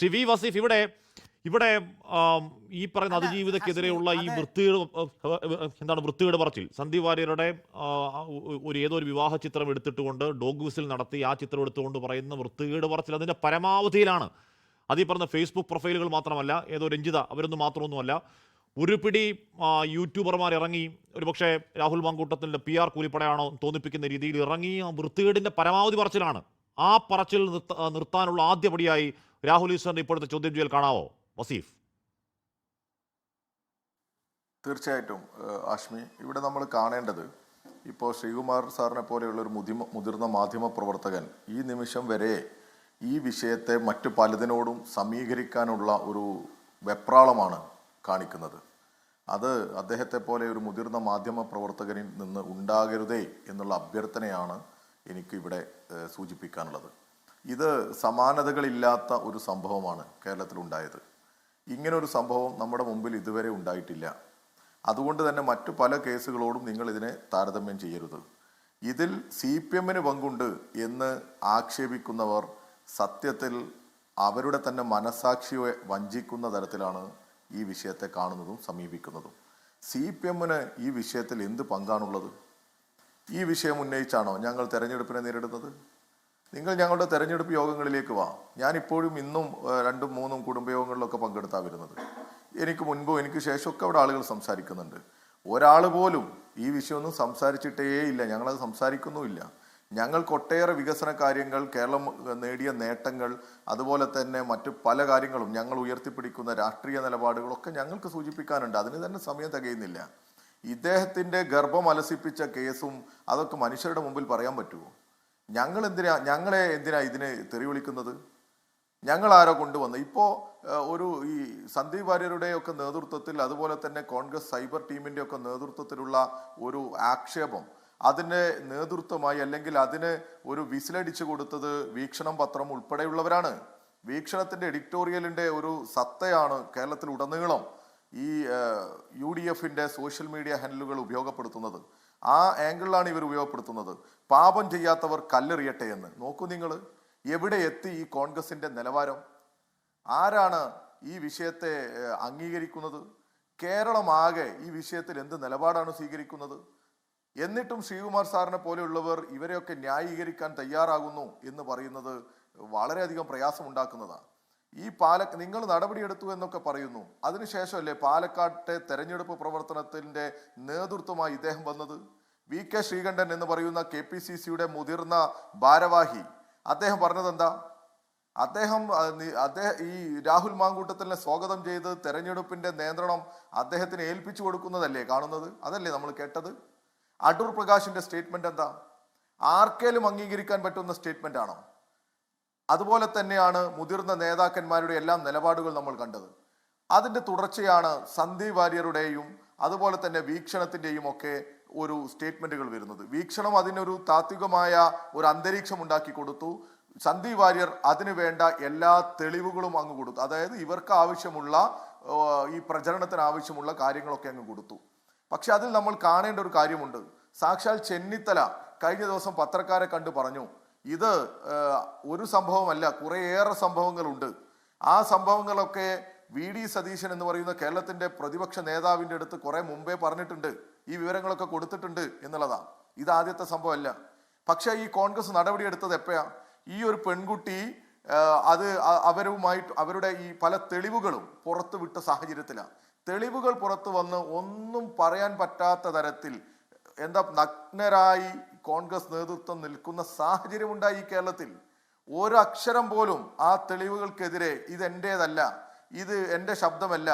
Shri V Wasif, ഇവിടെ ഇവിടെ ഈ പറയുന്ന അല്ല ഹാഷ്മി, അതിജീവിതക്കെതിരെയുള്ള ഈ അത് വൃത്തികേട് പറച്ചിൽ സന്ദീപ് വാര്യരുടെ ഏതോ ഒരു വിവാഹ ചിത്രം എടുത്തിട്ടുകൊണ്ട് ഡോഗ് വിസിൽ നടത്തി ആ ചിത്രം എടുത്തുകൊണ്ട് പറയുന്ന വൃത്തികേട് പറച്ചിൽ അതിൻ്റെ പരമാവധിയിലാണ്. അതീ പറഞ്ഞ ഫേസ്ബുക്ക് പ്രൊഫൈലുകൾ മാത്രമല്ല, ഏതോ രഞ്ജിത അവരൊന്നും മാത്രമൊന്നുമല്ല, ഒരു പിടി യൂട്യൂബർമാർ ഇറങ്ങി, ഒരുപക്ഷെ രാഹുൽ മാങ്കൂട്ടത്തിൻ്റെ PR കൂലിപ്പടയാണോ തോന്നിപ്പിക്കുന്ന രീതിയിൽ ഇറങ്ങി ആ വൃത്തികേടിൻ്റെ പരമാവധി പറച്ചിലാണ്. ആ പറച്ചിൽ നിർത്താനുള്ള ആദ്യപടിയായി രാഹുൽ ഈശ്വറിന്റെ ഇപ്പോഴത്തെ ചോദ്യം ചെയ്യൽ കാണാവോ വസീഫ്? തീർച്ചയായിട്ടും ആഷ്മി, ഇവിടെ നമ്മൾ കാണേണ്ടത്, ഇപ്പോൾ ശ്രീകുമാർ സാറിനെ പോലെയുള്ള ഒരു മുതിർന്ന മാധ്യമ പ്രവർത്തകൻ ഈ നിമിഷം വരെ ഈ വിഷയത്തെ മറ്റു പലതിനോടും സമീകരിക്കാനുള്ള ഒരു വെപ്രാളമാണ് കാണിക്കുന്നത്. അത് അദ്ദേഹത്തെ പോലെ ഒരു മുതിർന്ന മാധ്യമ പ്രവർത്തകനിൽ നിന്ന് ഉണ്ടാകരുതേ എന്നുള്ള അഭ്യർത്ഥനയാണ് എനിക്ക് ഇവിടെ സൂചിപ്പിക്കാനുള്ളത്. ഇത് സമാനതകളില്ലാത്ത ഒരു സംഭവമാണ് കേരളത്തിലുണ്ടായത്. ഇങ്ങനൊരു സംഭവം നമ്മുടെ മുമ്പിൽ ഇതുവരെ ഉണ്ടായിട്ടില്ല. അതുകൊണ്ട് തന്നെ മറ്റു പല കേസുകളോടും നിങ്ങൾ ഇതിനെ താരതമ്യം ചെയ്യരുത്. ഇതിൽ CPM-ന് പങ്കുണ്ട് എന്ന് ആക്ഷേപിക്കുന്നവർ സത്യത്തിൽ അവരുടെ തന്നെ മനസാക്ഷിയെ വഞ്ചിക്കുന്ന തരത്തിലാണ് ഈ വിഷയത്തെ കാണുന്നതും സമീപിക്കുന്നതും. CPM-ന് ഈ വിഷയത്തിൽ എന്ത് പങ്കാണുള്ളത്? ഈ വിഷയം ഉന്നയിച്ചാണോ ഞങ്ങൾ തെരഞ്ഞെടുപ്പിനെ നേരിടുന്നത്? നിങ്ങൾ ഞങ്ങളുടെ തെരഞ്ഞെടുപ്പ് യോഗങ്ങളിലേക്ക് വാ. ഞാനിപ്പോഴും ഇന്നും 2ഉം 3ഉം കുടുംബയോഗങ്ങളിലൊക്കെ പങ്കെടുത്താണ് വരുന്നത്. എനിക്ക് മുൻപോ എനിക്ക് ശേഷമൊക്കെ അവിടെ ആളുകൾ സംസാരിക്കുന്നുണ്ട്. ഒരാൾ പോലും ഈ വിഷയമൊന്നും സംസാരിച്ചിട്ടേ ഇല്ല. ഞങ്ങളത് സംസാരിക്കുന്നുമില്ല. ഞങ്ങൾക്ക് ഒട്ടേറെ വികസന കാര്യങ്ങൾ, കേരളം നേടിയ നേട്ടങ്ങൾ, അതുപോലെ തന്നെ മറ്റു പല കാര്യങ്ങളും, ഞങ്ങൾ ഉയർത്തിപ്പിടിക്കുന്ന രാഷ്ട്രീയ നിലപാടുകളൊക്കെ ഞങ്ങൾക്ക് സൂചിപ്പിക്കാനുണ്ട്. അതിന് തന്നെ സമയം തികയുന്നില്ല. ഇദ്ദേഹത്തിൻ്റെ ഗർഭം അലസിപ്പിച്ച കേസും അതൊക്കെ മനുഷ്യരുടെ മുമ്പിൽ പറയാൻ പറ്റുമോ? ഞങ്ങളെ എന്തിനാ ഇതിനെ തെറി വിളിക്കുന്നത്? ഞങ്ങൾ ആരോ കൊണ്ടുവന്ന് ഇപ്പോൾ ഈ സന്ദീപ് വാര്യരുടെയൊക്കെ നേതൃത്വത്തിൽ, അതുപോലെ തന്നെ കോൺഗ്രസ് സൈബർ ടീമിൻ്റെ ഒക്കെ നേതൃത്വത്തിലുള്ള ഒരു ആക്ഷേപം, അതിൻ്റെ നേതൃത്വമായി അല്ലെങ്കിൽ അതിന് ഒരു വിസിലടിച്ചു കൊടുത്തത് വീക്ഷണം പത്രം ഉൾപ്പെടെയുള്ളവരാണ്. വീക്ഷണത്തിൻ്റെ എഡിറ്റോറിയലിൻ്റെ ഒരു സത്തയാണ് കേരളത്തിൽ ഉടനീളം ഈ UDF-ന്റെ സോഷ്യൽ മീഡിയ ഹാൻഡിലുകൾ ഉപയോഗപ്പെടുത്തുന്നത്. ആ ആംഗിളിലാണ് ഇവർ ഉപയോഗപ്പെടുത്തുന്നത്. പാപം ചെയ്യാത്തവർ കല്ലെറിയട്ടെ എന്ന്. നോക്കൂ നിങ്ങൾ, എവിടെ എത്തി ഈ കോൺഗ്രസിന്റെ നിലവാരം? ആരാണ് ഈ വിഷയത്തെ അംഗീകരിക്കുന്നത്? കേരളമാകെ ഈ വിഷയത്തിൽ എന്ത് നിലപാടാണ് സ്വീകരിക്കുന്നത്? എന്നിട്ടും ശ്രീകുമാർ സാറിനെ പോലെയുള്ളവർ ഇവരെയൊക്കെ ന്യായീകരിക്കാൻ തയ്യാറാകുന്നു എന്ന് പറയുന്നത് വളരെയധികം പ്രയാസമുണ്ടാക്കുന്നതാണ്. നിങ്ങൾ നടപടിയെടുത്തു എന്നൊക്കെ പറയുന്നു. അതിനുശേഷമല്ലേ പാലക്കാട്ടെ തെരഞ്ഞെടുപ്പ് പ്രവർത്തനത്തിന്റെ നേതൃത്വമായി ഇദ്ദേഹം വന്നത്? VK ശ്രീകണ്ഠൻ എന്ന് പറയുന്ന KPCC-യുടെ മുതിർന്ന ഭാരവാഹി, അദ്ദേഹം പറഞ്ഞത് എന്താ? അദ്ദേഹം ഈ രാഹുൽ മാങ്കൂട്ടത്തിനെ സ്വാഗതം ചെയ്ത് തെരഞ്ഞെടുപ്പിന്റെ നിയന്ത്രണം അദ്ദേഹത്തിന് ഏൽപ്പിച്ചു കൊടുക്കുന്നതല്ലേ കാണുന്നത്? അതല്ലേ നമ്മൾ കേട്ടത്? അടൂർ പ്രകാശിന്റെ സ്റ്റേറ്റ്മെന്റ് എന്താ? ആർക്കേലും അംഗീകരിക്കാൻ പറ്റുന്ന സ്റ്റേറ്റ്മെന്റ് ആണോ? അതുപോലെ തന്നെയാണ് മുതിർന്ന നേതാക്കന്മാരുടെ എല്ലാം നിലപാടുകൾ നമ്മൾ കണ്ടത്. അതിൻ്റെ തുടർച്ചയാണ് സന്ദീപ് വാര്യരുടെയും അതുപോലെ തന്നെ വീക്ഷണത്തിൻ്റെയും ഒക്കെ ഒരു സ്റ്റേറ്റ്മെന്റുകൾ വരുന്നത്. വീക്ഷണം അതിനൊരു താത്വികമായ ഒരു അന്തരീക്ഷം ഉണ്ടാക്കി കൊടുത്തു. സന്ദീപ് വാര്യർ അതിന് വേണ്ട എല്ലാ തെളിവുകളും അങ്ങ് കൊടുത്തു. അതായത് ഇവർക്ക് ആവശ്യമുള്ള ഈ പ്രചരണത്തിന് ആവശ്യമുള്ള കാര്യങ്ങളൊക്കെ അങ്ങ് കൊടുത്തു. പക്ഷെ അതിൽ നമ്മൾ കാണേണ്ട ഒരു കാര്യമുണ്ട്. സാക്ഷാൽ ചെന്നിത്തല കഴിഞ്ഞ ദിവസം പത്രക്കാരെ കണ്ട് പറഞ്ഞു, ഇത് ഒരു സംഭവമല്ല, കുറേയേറെ സംഭവങ്ങളുണ്ട്. ആ സംഭവങ്ങളൊക്കെ VD സതീശൻ എന്ന് പറയുന്ന കേരളത്തിന്റെ പ്രതിപക്ഷ നേതാവിൻ്റെ അടുത്ത് കുറെ മുമ്പേ പറഞ്ഞിട്ടുണ്ട്, ഈ വിവരങ്ങളൊക്കെ കൊടുത്തിട്ടുണ്ട് എന്നുള്ളതാണ്. ഇത് ആദ്യത്തെ സംഭവമല്ല. പക്ഷെ ഈ കോൺഗ്രസ് നടപടിയെടുത്തത് എപ്പോഴാ? ഈ ഒരു പെൺകുട്ടി അവരുടെ ഈ പല തെളിവുകളും പുറത്തു വിട്ട സാഹചര്യത്തിലാണ്. തെളിവുകൾ പുറത്തു വന്ന് ഒന്നും പറയാൻ പറ്റാത്ത തരത്തിൽ നഗ്നരായി കോൺഗ്രസ് നേതൃത്വം നിൽക്കുന്ന സാഹചര്യം ഉണ്ടായി ഈ കേരളത്തിൽ. ഒരക്ഷരം പോലും ആ തെളിവുകൾക്കെതിരെ ഇത് എന്റേതല്ല, ഇത് എൻ്റെ ശബ്ദമല്ല,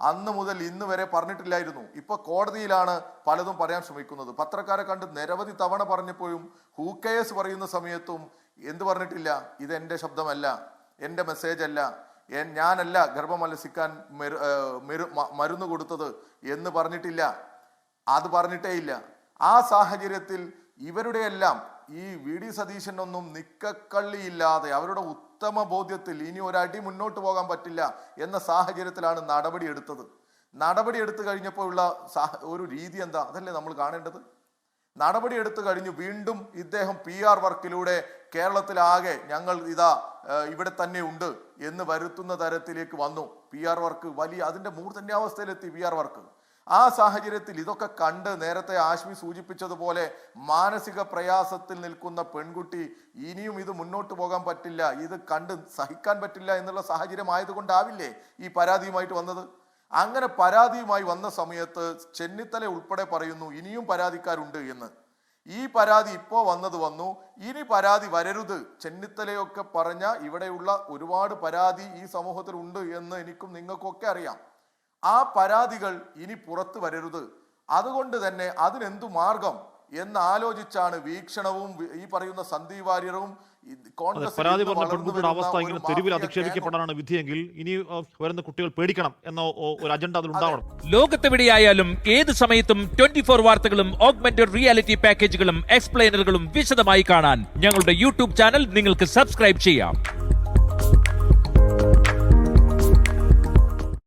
അന്ന് മുതൽ ഇന്ന് വരെ പറഞ്ഞിട്ടില്ലായിരുന്നു. ഇപ്പൊ കോടതിയിലാണ് പലതും പറയാൻ ശ്രമിക്കുന്നത്. പത്രക്കാരെ കണ്ട് നിരവധി തവണ പറഞ്ഞപ്പോഴും ഹൂക്കേസ് പറയുന്ന സമയത്തും എന്ത് പറഞ്ഞിട്ടില്ല? ഇത് എൻ്റെ ശബ്ദമല്ല, എൻ്റെ മെസ്സേജ് അല്ല, ഞാനല്ല ഗർഭമലസിക്കാൻ മരുന്ന് കൊടുത്തത് എന്ന് പറഞ്ഞിട്ടില്ല. അത് പറഞ്ഞിട്ടേ ഇല്ല. ആ സാഹചര്യത്തിൽ ഇവരുടെ എല്ലാം ഈ VD സതീശനൊന്നും നിക്കക്കള്ളിയില്ലാതെ അവരുടെ ഉത്തമ ബോധ്യത്തിൽ ഇനി ഒരടി മുന്നോട്ട് പോകാൻ പറ്റില്ല എന്ന സാഹചര്യത്തിലാണ് നടപടി എടുത്തത്. നടപടി എടുത്തു കഴിഞ്ഞപ്പോഴുള്ള ഒരു രീതി എന്താ? അതല്ലേ നമ്മൾ കാണേണ്ടത്. നടപടിയെടുത്തു കഴിഞ്ഞു. വീണ്ടും ഇദ്ദേഹം PR വർക്കിലൂടെ കേരളത്തിലാകെ ഞങ്ങൾ ഇതാ ഇവിടെ തന്നെ ഉണ്ട് എന്ന് വരുത്തുന്ന തരത്തിലേക്ക് വന്നു. PR വർക്ക് വലിയ അതിൻ്റെ മൂർധന്യാവസ്ഥയിലെത്തി PR വർക്ക്. ആ സാഹചര്യത്തിൽ ഇതൊക്കെ കണ്ട് നേരത്തെ ആശ്മി സൂചിപ്പിച്ചതുപോലെ മാനസിക പ്രയാസത്തിൽ നിൽക്കുന്ന പെൺകുട്ടി ഇനിയും ഇത് മുന്നോട്ട് പോകാൻ പറ്റില്ല, ഇത് കണ്ട് സഹിക്കാൻ പറ്റില്ല എന്നുള്ള സാഹചര്യം ആയതുകൊണ്ടാവില്ലേ ഈ പരാതിയുമായിട്ട് വന്നത്. അങ്ങനെ പരാതിയുമായി വന്ന സമയത്ത് ചെന്നിത്തല ഉൾപ്പെടെ പറയുന്നു ഇനിയും പരാതിക്കാരുണ്ട് എന്ന്. ഈ പരാതി ഇപ്പോൾ വന്നു, ഇനി പരാതി വരരുത്. ചെന്നിത്തലയൊക്കെ പറഞ്ഞ ഇവിടെയുള്ള ഒരുപാട് പരാതി ഈ സമൂഹത്തിൽ ഉണ്ട് എന്ന് എനിക്കും നിങ്ങൾക്കൊക്കെ അറിയാം. ആ പരാതികൾ ഇനി പുറത്തു വരരുത്. അതുകൊണ്ട് തന്നെ അതിനെന്തു മാർഗം എന്ന് ആലോചിച്ചാണ് വീക്ഷണവും ഈ പറയുന്ന സന്ദീപ് വാര്യറും പരാതി പറഞ്ഞ പെൺകുട്ടിയുടെ അവസ്ഥ ഇങ്ങനെ തെരുവിൽ അധിക്ഷേപിക്കപ്പെടാനാണ് വിധിയെങ്കിൽ ഇനി വരുന്ന കുട്ടികൾ പേടിക്കണം എന്ന ഒരു അജണ്ട അതിൽ ഉണ്ടാവണം. ലോകത്തെവിടെയായാലും ഏത് സമയത്തും 24 വാർത്തകളും ഓഗ്മെന്റഡ് റിയാലിറ്റി പാക്കേജുകളും എക്സ്പ്ലെയിനറുകളും വിശദമായി കാണാൻ ഞങ്ങളുടെ യൂട്യൂബ് ചാനൽ നിങ്ങൾക്ക് സബ്സ്ക്രൈബ് ചെയ്യാം.